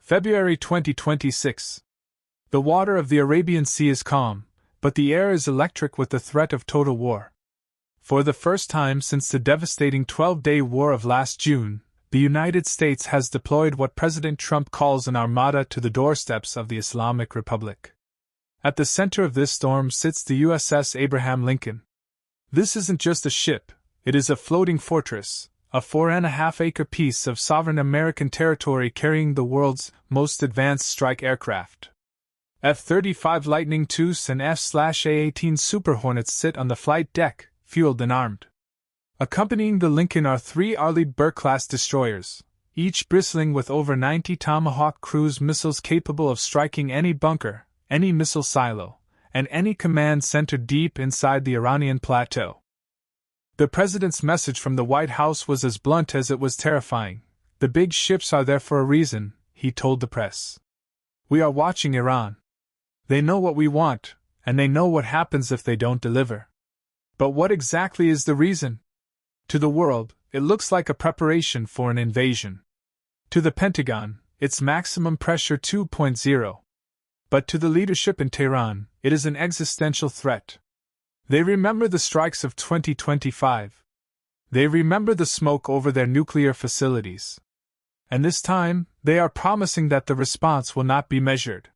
February 2026. The water of the Arabian Sea is calm, but the air is electric with the threat of total war. For the first time since the devastating 12-day war of last June, the United States has deployed what President Trump calls an armada to the doorsteps of the Islamic Republic. At the center of this storm sits the USS Abraham Lincoln. This isn't just a ship, it is a floating fortress, a 4.5-acre piece of sovereign American territory carrying the world's most advanced strike aircraft. F-35 Lightning IIs and F/A-18 Super Hornets sit on the flight deck, fueled and armed. Accompanying the Lincoln are 3 Arleigh-Burke-class destroyers, each bristling with over 90 Tomahawk cruise missiles capable of striking any bunker, any missile silo, and any command center deep inside the Iranian plateau. The president's message from the White House was as blunt as it was terrifying. "The big ships are there for a reason," he told the press. "We are watching Iran. They know what we want, and they know what happens if they don't deliver." But what exactly is the reason? To the world, it looks like a preparation for an invasion. To the Pentagon, it's maximum pressure 2.0. But to the leadership in Tehran, it is an existential threat. They remember the strikes of 2025. They remember the smoke over their nuclear facilities. And this time, they are promising that the response will not be measured.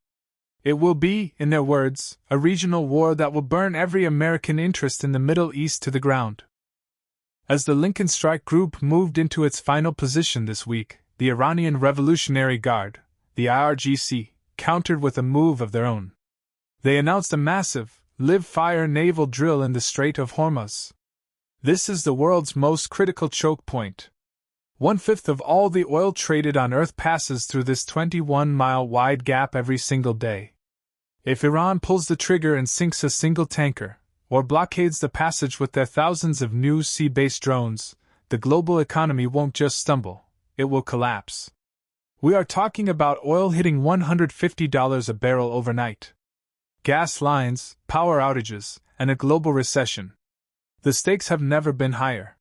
It will be, in their words, a regional war that will burn every American interest in the Middle East to the ground. As the Lincoln Strike Group moved into its final position this week, the Iranian Revolutionary Guard, the IRGC, countered with a move of their own. They announced a massive, live-fire naval drill in the Strait of Hormuz. This is the world's most critical choke point. 1/5 of all the oil traded on Earth passes through this 21-mile-wide gap every single day. If Iran pulls the trigger and sinks a single tanker, or blockades the passage with their thousands of new sea-based drones, the global economy won't just stumble, it will collapse. We are talking about oil hitting $150 a barrel overnight. Gas lines, power outages, and a global recession. The stakes have never been higher.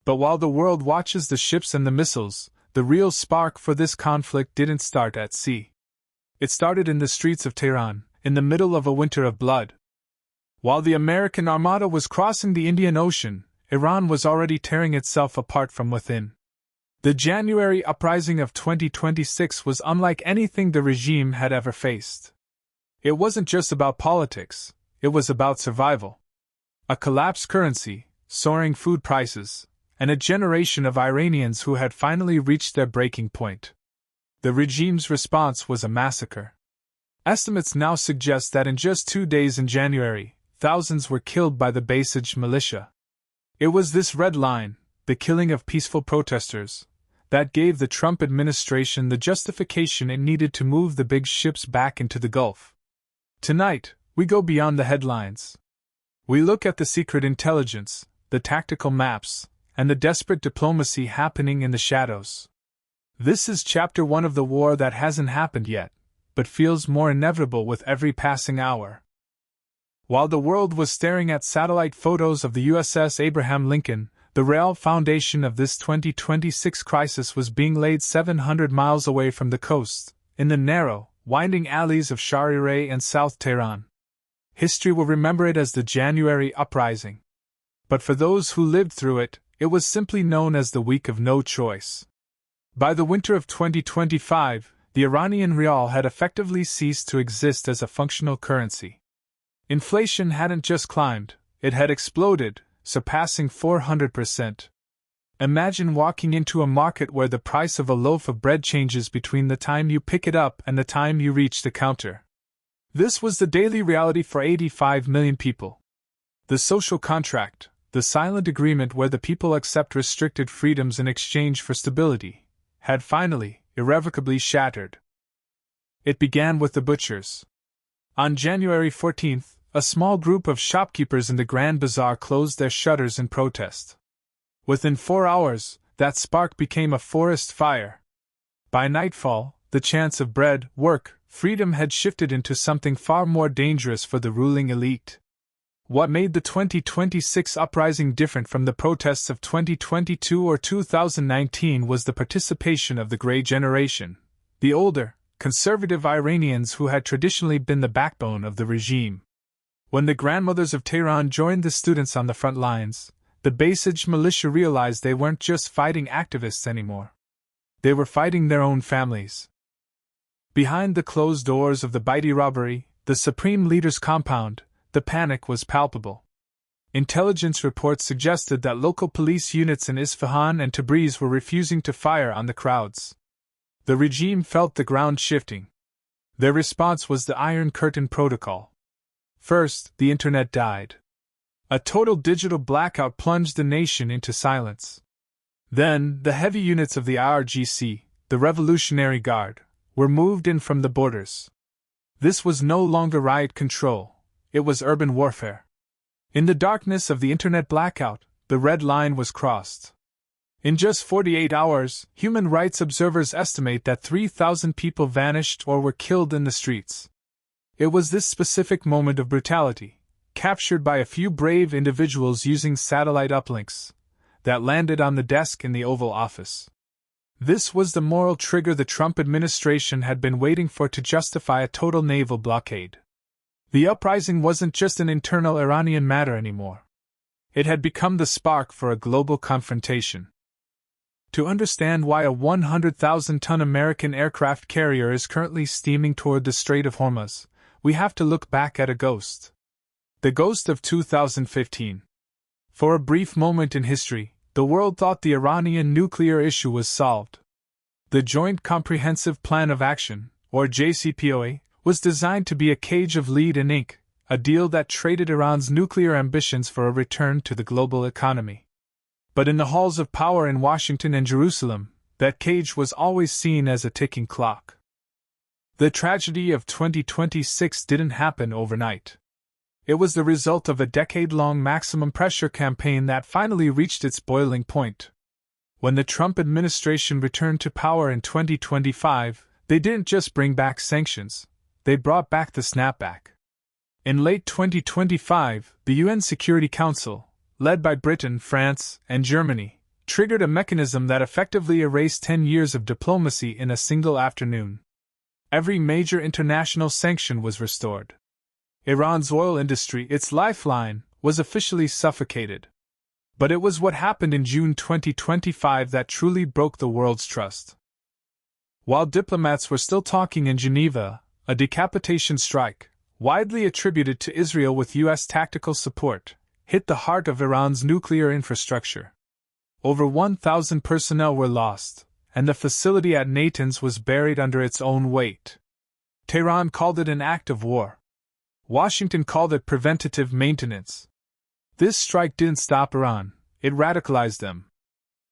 But while the world watches the ships and the missiles, the real spark for this conflict didn't start at sea. It started in the streets of Tehran, in the middle of a winter of blood. While the American armada was crossing the Indian Ocean, Iran was already tearing itself apart from within. The January uprising of 2026 was unlike anything the regime had ever faced. It wasn't just about politics, it was about survival. A collapsed currency, soaring food prices, and a generation of Iranians who had finally reached their breaking point. The regime's response was a massacre. Estimates now suggest that in just 2 days in January, thousands were killed by the Basij militia. It was this red line, the killing of peaceful protesters, that gave the Trump administration the justification it needed to move the big ships back into the Gulf. Tonight, we go beyond the headlines. We look at the secret intelligence, the tactical maps, and the desperate diplomacy happening in the shadows. This is Chapter 1 of the war that hasn't happened yet, but feels more inevitable with every passing hour. While the world was staring at satellite photos of the USS Abraham Lincoln, the real foundation of this 2026 crisis was being laid 700 miles away from the coast, in the narrow, winding alleys of Shahrireh and South Tehran. History will remember it as the January uprising. But for those who lived through it, it was simply known as the week of no choice. By the winter of 2025, the Iranian rial had effectively ceased to exist as a functional currency. Inflation hadn't just climbed, it had exploded, surpassing 400%. Imagine walking into a market where the price of a loaf of bread changes between the time you pick it up and the time you reach the counter. This was the daily reality for 85 million people. The social contract, the silent agreement where the people accept restricted freedoms in exchange for stability, had finally, irrevocably shattered. It began with the butchers. On January 14th, a small group of shopkeepers in the Grand Bazaar closed their shutters in protest. Within 4 hours, that spark became a forest fire. By nightfall, the chance of bread, work, freedom had shifted into something far more dangerous for the ruling elite. What made the 2026 uprising different from the protests of 2022 or 2019 was the participation of the Gray generation, the older, conservative Iranians who had traditionally been the backbone of the regime. When the grandmothers of Tehran joined the students on the front lines, the Basij militia realized they weren't just fighting activists anymore. They were fighting their own families. Behind the closed doors of the Baiti robbery, the Supreme Leader's compound, the panic was palpable. Intelligence reports suggested that local police units in Isfahan and Tabriz were refusing to fire on the crowds. The regime felt the ground shifting. Their response was the Iron Curtain Protocol. First, the internet died. A total digital blackout plunged the nation into silence. Then, the heavy units of the IRGC, the Revolutionary Guard, were moved in from the borders. This was no longer riot control, it was urban warfare. In the darkness of the internet blackout, the red line was crossed. In just 48 hours, human rights observers estimate that 3,000 people vanished or were killed in the streets. It was this specific moment of brutality, captured by a few brave individuals using satellite uplinks, that landed on the desk in the Oval Office. This was the moral trigger the Trump administration had been waiting for to justify a total naval blockade. The uprising wasn't just an internal Iranian matter anymore. It had become the spark for a global confrontation. To understand why a 100,000-ton American aircraft carrier is currently steaming toward the Strait of Hormuz, we have to look back at a ghost. The ghost of 2015. For a brief moment in history, the world thought the Iranian nuclear issue was solved. The Joint Comprehensive Plan of Action, or JCPOA, was designed to be a cage of lead and ink, a deal that traded Iran's nuclear ambitions for a return to the global economy. But in the halls of power in Washington and Jerusalem, that cage was always seen as a ticking clock. The tragedy of 2026 didn't happen overnight. It was the result of a decade-long maximum pressure campaign that finally reached its boiling point. When the Trump administration returned to power in 2025, they didn't just bring back sanctions, they brought back the snapback. In late 2025, the UN Security Council, led by Britain, France, and Germany, triggered a mechanism that effectively erased 10 years of diplomacy in a single afternoon. Every major international sanction was restored. Iran's oil industry, its lifeline, was officially suffocated. But it was what happened in June 2025 that truly broke the world's trust. While diplomats were still talking in Geneva, a decapitation strike, widely attributed to Israel with U.S. tactical support, hit the heart of Iran's nuclear infrastructure. Over 1,000 personnel were lost, and the facility at Natanz was buried under its own weight. Tehran called it an act of war. Washington called it preventative maintenance. This strike didn't stop Iran, it radicalized them.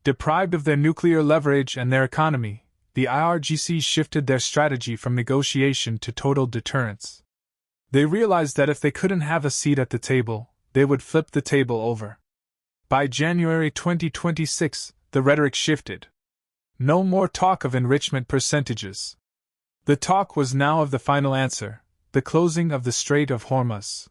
Deprived of their nuclear leverage and their economy, the IRGC shifted their strategy from negotiation to total deterrence. They realized that if they couldn't have a seat at the table, they would flip the table over. By January 2026, the rhetoric shifted. No more talk of enrichment percentages. The talk was now of the final answer, the closing of the Strait of Hormuz.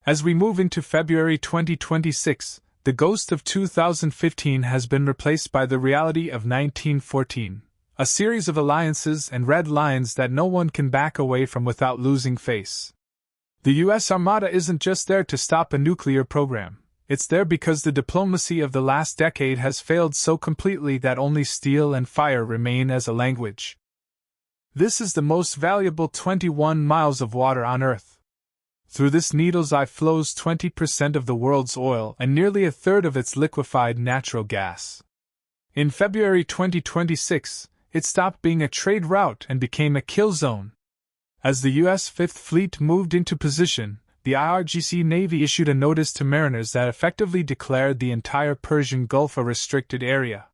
As we move into February 2026, the ghost of 2015 has been replaced by the reality of 1914, a series of alliances and red lines that no one can back away from without losing face. The U.S. Armada isn't just there to stop a nuclear program, it's there because the diplomacy of the last decade has failed so completely that only steel and fire remain as a language. This is the most valuable 21 miles of water on Earth. Through this needle's eye flows 20% of the world's oil and nearly a third of its liquefied natural gas. In February 2026, it stopped being a trade route and became a kill zone. As the U.S. Fifth Fleet moved into position, the IRGC Navy issued a notice to mariners that effectively declared the entire Persian Gulf a restricted area.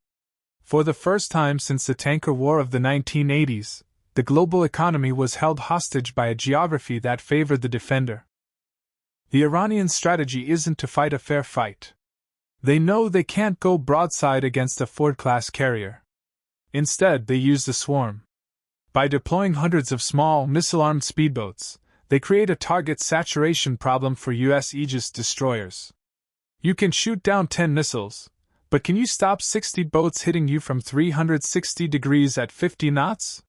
For the first time since the tanker war of the 1980s, the global economy was held hostage by a geography that favored the defender. The Iranian strategy isn't to fight a fair fight. They know they can't go broadside against a Ford-class carrier. Instead, they use the swarm. By deploying hundreds of small, missile-armed speedboats, they create a target saturation problem for U.S. Aegis destroyers. You can shoot down 10 missiles, but can you stop 60 boats hitting you from 360 degrees at 50 knots?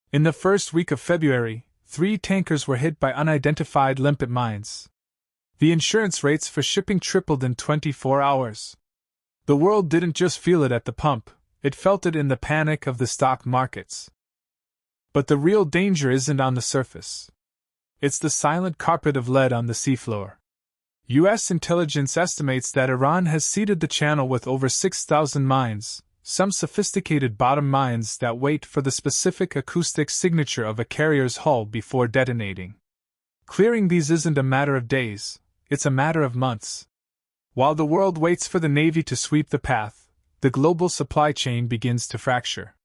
In the first week of February, 3 tankers were hit by unidentified limpet mines. The insurance rates for shipping tripled in 24 hours. The world didn't just feel it at the pump, it felt it in the panic of the stock markets. But the real danger isn't on the surface. It's the silent carpet of lead on the seafloor. U.S. intelligence estimates that Iran has seeded the channel with over 6,000 mines, some sophisticated bottom mines that wait for the specific acoustic signature of a carrier's hull before detonating. Clearing these isn't a matter of days, it's a matter of months. While the world waits for the Navy to sweep the path, the global supply chain begins to fracture.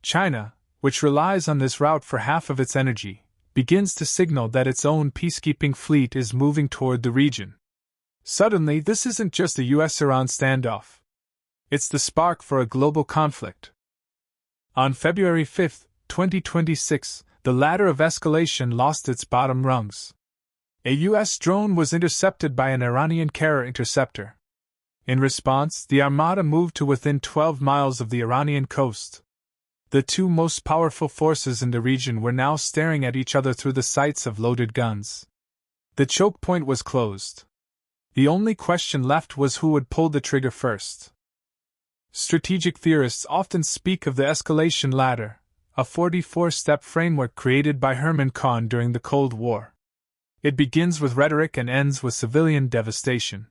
China, which relies on this route for half of its energy, begins to signal that its own peacekeeping fleet is moving toward the region. Suddenly, this isn't just a US-Iran standoff. It's the spark for a global conflict. On February 5, 2026, the ladder of escalation lost its bottom rungs. A US drone was intercepted by an Iranian carrier interceptor. In response, the Armada moved to within 12 miles of the Iranian coast. The two most powerful forces in the region were now staring at each other through the sights of loaded guns. The choke point was closed. The only question left was who would pull the trigger first. Strategic theorists often speak of the escalation ladder, a 44-step framework created by Herman Kahn during the Cold War. It begins with rhetoric and ends with civilian devastation.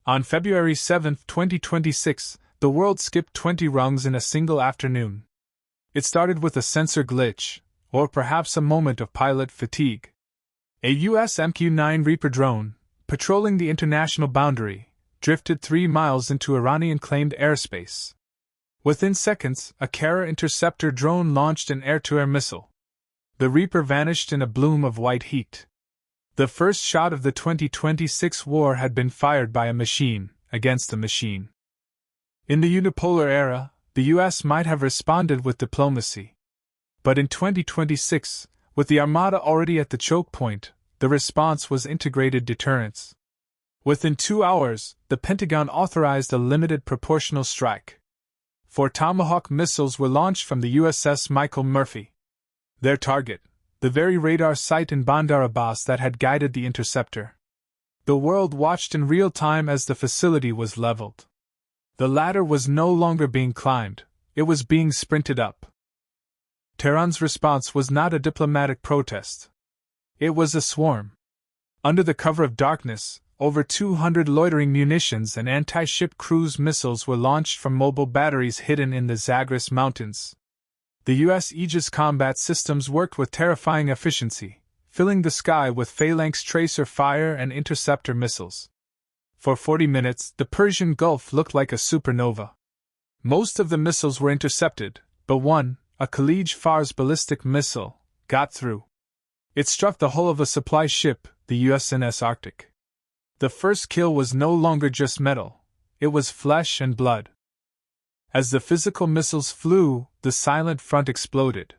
On February 7, 2026, the world skipped 20 rungs in a single afternoon. It started with a sensor glitch, or perhaps a moment of pilot fatigue. A US MQ-9 Reaper drone, patrolling the international boundary, drifted 3 miles into Iranian-claimed airspace. Within seconds, a carrier interceptor drone launched an air-to-air missile. The Reaper vanished in a bloom of white heat. The first shot of the 2026 war had been fired by a machine against a machine. In the unipolar era, the US might have responded with diplomacy. But in 2026, with the Armada already at the choke point, the response was integrated deterrence. Within 2 hours, the Pentagon authorized a limited proportional strike. 4 Tomahawk missiles were launched from the USS Michael Murphy. Their target, the very radar site in Bandar Abbas that had guided the interceptor. The world watched in real time as the facility was leveled. The ladder was no longer being climbed, it was being sprinted up. Tehran's response was not a diplomatic protest. It was a swarm. Under the cover of darkness, over 200 loitering munitions and anti-ship cruise missiles were launched from mobile batteries hidden in the Zagros Mountains. The U.S. Aegis combat systems worked with terrifying efficiency, filling the sky with phalanx tracer fire and interceptor missiles. For 40 minutes, the Persian Gulf looked like a supernova. Most of the missiles were intercepted, but one, a Khalij Fars ballistic missile, got through. It struck the hull of a supply ship, the USNS Arctic. The first kill was no longer just metal, it was flesh and blood. As the physical missiles flew, the silent front exploded.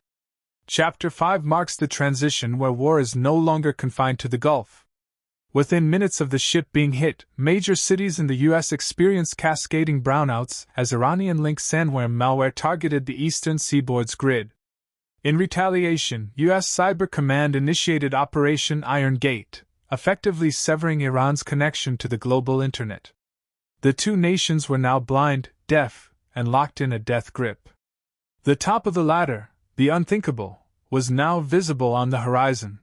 Chapter 5 marks the transition where war is no longer confined to the Gulf. Within minutes of the ship being hit, major cities in the U.S. experienced cascading brownouts as Iranian-linked sandworm malware targeted the eastern seaboard's grid. In retaliation, U.S. Cyber Command initiated Operation Iron Gate, effectively severing Iran's connection to the global internet. The two nations were now blind, deaf, and locked in a death grip. The top of the ladder, the unthinkable, was now visible on the horizon.